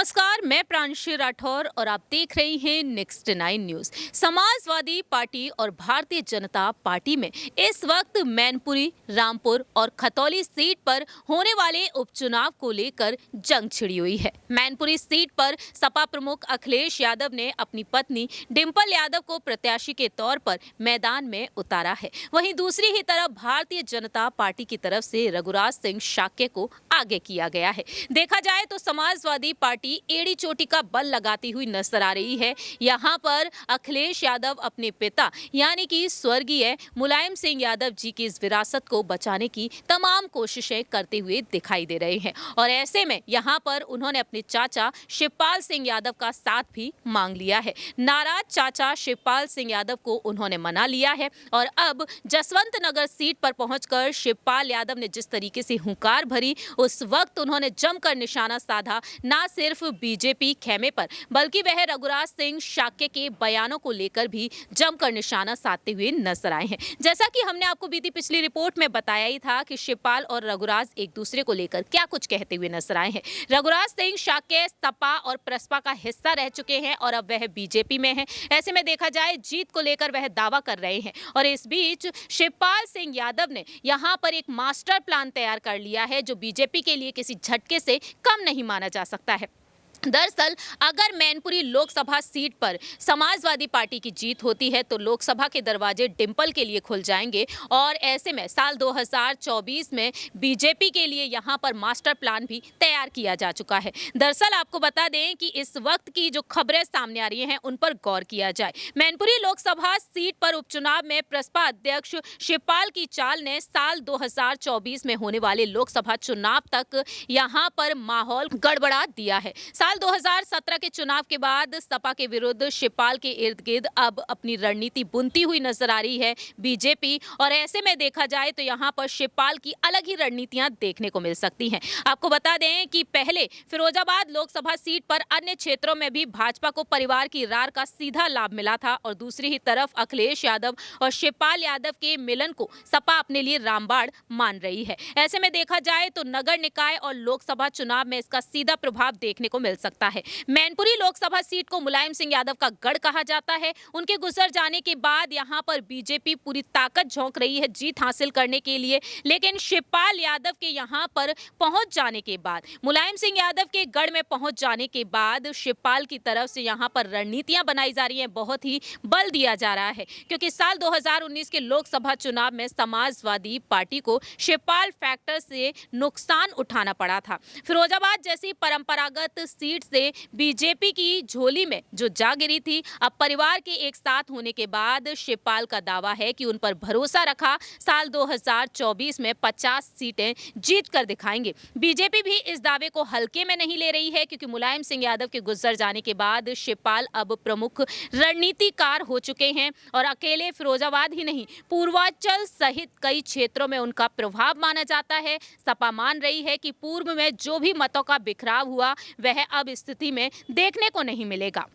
नमस्कार, मैं प्रांशी राठौर और आप देख रही हैं नेक्स्ट 9 न्यूज। समाजवादी पार्टी और भारतीय जनता पार्टी में इस वक्त मैनपुरी, रामपुर और खतौली सीट पर होने वाले उपचुनाव को लेकर जंग छिड़ी हुई है। मैनपुरी सीट पर सपा प्रमुख अखिलेश यादव ने अपनी पत्नी डिंपल यादव को प्रत्याशी के तौर पर मैदान में उतारा है। वहीं दूसरी ही तरफ भारतीय जनता पार्टी की तरफ से रघुराज सिंह शाक्य को आगे किया गया है। देखा जाए तो समाजवादी पार्टी एड़ी चोटी का बल लगाती हुई नजर आ रही है। यहाँ पर अखिलेश यादव अपने पिता यानी कि स्वर्गीय मुलायम सिंह यादव जी की इस विरासत को बचाने की तमाम कोशिशें करते हुए दिखाई दे रहे हैं और ऐसे में यहाँ पर उन्होंने अपने चाचा शिवपाल सिंह यादव का साथ भी मांग लिया है। नाराज चाचा शिवपाल सिंह यादव को उन्होंने मना लिया है और अब जसवंत नगर सीट पर पहुंचकर शिवपाल यादव ने जिस तरीके से हुंकार भरी, उस वक्त उन्होंने जमकर निशाना साधा न सिर्फ बीजेपी खेमे पर बल्कि वह रघुराज सिंह शाक्य के बयानों को लेकर भी जमकर निशाना साधते हुए नजर आए हैं। जैसा कि हमने आपको बीती पिछली रिपोर्ट में बताया ही था कि शिवपाल और रघुराज एक दूसरे को लेकर क्या कुछ कहते हुए नजर आए हैं। रघुराज सिंह शाक्य सपा और प्रसपा का हिस्सा रह चुके हैं और अब वह बीजेपी में है। ऐसे में देखा जाए जीत को लेकर वह दावा कर रहे हैं और इस बीच शिवपाल सिंह यादव ने यहां पर एक मास्टर प्लान तैयार कर लिया है जो बीजेपी के लिए किसी झटके से कम नहीं माना जा सकता है। दरअसल अगर मैनपुरी लोकसभा सीट पर समाजवादी पार्टी की जीत होती है तो लोकसभा के दरवाजे डिंपल के लिए खुल जाएंगे और ऐसे में साल 2024 में बीजेपी के लिए यहां पर मास्टर प्लान भी तैयार किया जा चुका है। दरअसल आपको बता दें कि इस वक्त की जो खबरें सामने आ रही हैं उन पर गौर किया जाए। मैनपुरी लोकसभा सीट पर उपचुनाव में प्रसपा अध्यक्ष शिवपाल की चाल ने साल 2024 में होने वाले लोकसभा चुनाव तक यहां पर माहौल गड़बड़ा दिया है। साल 2017 के चुनाव के बाद सपा के विरुद्ध शिवपाल के इर्द गिर्द अब अपनी रणनीति बुनती हुई नजर आ रही है बीजेपी और ऐसे में देखा जाए तो यहां पर शिवपाल की अलग ही रणनीतियां देखने को मिल सकती हैं। आपको बता दें कि पहले फिरोजाबाद लोकसभा सीट पर अन्य क्षेत्रों में भी भाजपा को परिवार की रार का सीधा लाभ मिला था और दूसरी ही तरफ अखिलेश यादव और शिवपाल यादव के मिलन को सपा अपने लिए रामबाण मान रही है। ऐसे में देखा जाए तो नगर निकाय और लोकसभा चुनाव में इसका सीधा प्रभाव देखने को मिल सकता है। मैनपुरी लोकसभा सीट को मुलायम सिंह यादव का गढ़ कहा जाता है। उनके गुजर जाने के बाद यहां पर बीजेपी पूरी ताकत झोंक रही है जीत हासिल करने के लिए, लेकिन शिवपाल यादव के यहां पर पहुंच जाने के बाद, मुलायम सिंह यादव के गढ़ में पहुंच जाने के बाद शिवपाल की तरफ से यहां पर रणनीतियां बनाई जा रही हैं, बहुत ही बल दिया जा रहा है क्योंकि साल 2019 के लोकसभा चुनाव में समाजवादी पार्टी को शिवपाल फैक्टर से नुकसान उठाना पड़ा था। फिरोजाबाद जैसी परंपरागत सीट से बीजेपी की झोली में जो जा गिरी थी, अब परिवार के एक साथ होने के बाद शिवपाल का दावा है कि उन पर भरोसा रखा साल 2024 में 50 सीटें जीत कर दिखाएंगे। बीजेपी भी इस दावे को हल्के में नहीं ले रही है क्योंकि मुलायम सिंह यादव के गुजर जाने के बाद शिवपाल अब प्रमुख रणनीतिकार हो चुके हैं और अकेले फिरोजाबाद ही नहीं, पूर्वांचल सहित कई क्षेत्रों में उनका प्रभाव माना जाता है। सपा मान रही है कि पूर्व में जो भी मतों का बिखराव हुआ वह अब स्थिति में देखने को नहीं मिलेगा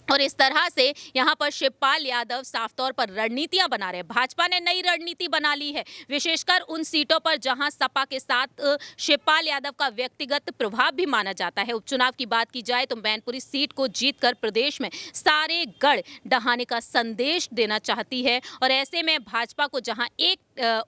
और इस तरह से यहां पर शिवपाल यादव साफ तौर पर रणनीतियां बना रहे हैं। भाजपा ने नई रणनीति बना ली है, विशेषकर उन सीटों पर जहां सपा के साथ शिवपाल यादव का व्यक्तिगत प्रभाव भी माना जाता है। उपचुनाव की बात की जाए तो मैनपुरी सीट को जीतकर प्रदेश में सारे गढ़ ढहाने का संदेश देना चाहती है और ऐसे में भाजपा को जहां एक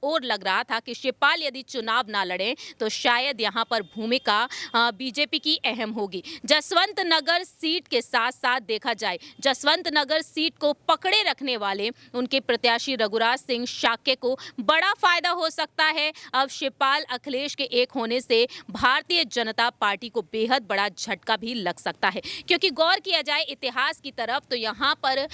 और लग रहा था कि शिवपाल यदि चुनाव ना लड़े तो शायद यहां पर भूमिका बीजेपी की अहम होगी। जसवंत नगर सीट के साथ साथ देखा जाए, जसवंत नगर सीट को पकड़े रखने वाले उनके प्रत्याशी रघुराज सिंह शाक्य को बड़ा फायदा हो सकता है। अब शिवपाल अखिलेश के एक होने से भारतीय जनता पार्टी को बेहद बड़ा झटका भी लग सकता है क्योंकि गौर किया जाए इतिहास की तरफ तो यहाँ पर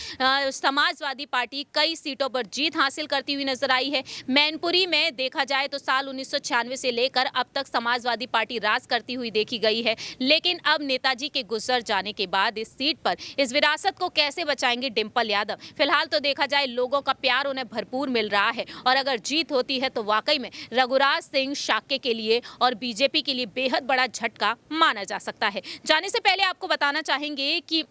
समाजवादी पार्टी कई सीटों पर जीत हासिल करती हुई नजर आई है। मैनपुरी में देखा जाए तो साल 1996 से लेकर अब तक समाजवादी पार्टी राज करती हुई देखी गई है, लेकिन अब नेताजी के गुजर जाने के बाद इस सीट पर इस विरासत को कैसे बचाएंगे डिंपल यादव। फिलहाल तो देखा जाए लोगों का प्यार उन्हें भरपूर मिल रहा है और अगर जीत होती है तो वाकई में रघुराज सिंह शाक्य के लिए और बीजेपी के लिए बेहद बड़ा झटका माना जा सकता है। जाने से पहले आपको बताना चाहेंगे कि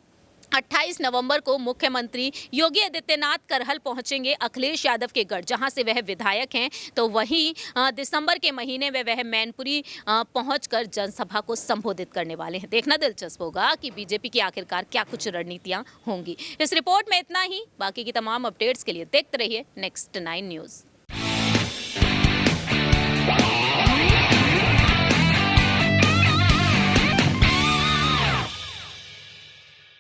28 नवंबर को मुख्यमंत्री योगी आदित्यनाथ करहल पहुंचेंगे अखिलेश यादव के गढ़, जहां से वह विधायक हैं। तो वहीं दिसंबर के महीने में वह मैनपुरी पहुंचकर जनसभा को संबोधित करने वाले हैं। देखना दिलचस्प होगा कि बीजेपी की आखिरकार क्या कुछ रणनीतियां होंगी। इस रिपोर्ट में इतना ही। बाकी की तमाम अपडेट्स के लिए देखते रहिए नेक्स्ट 9 न्यूज़।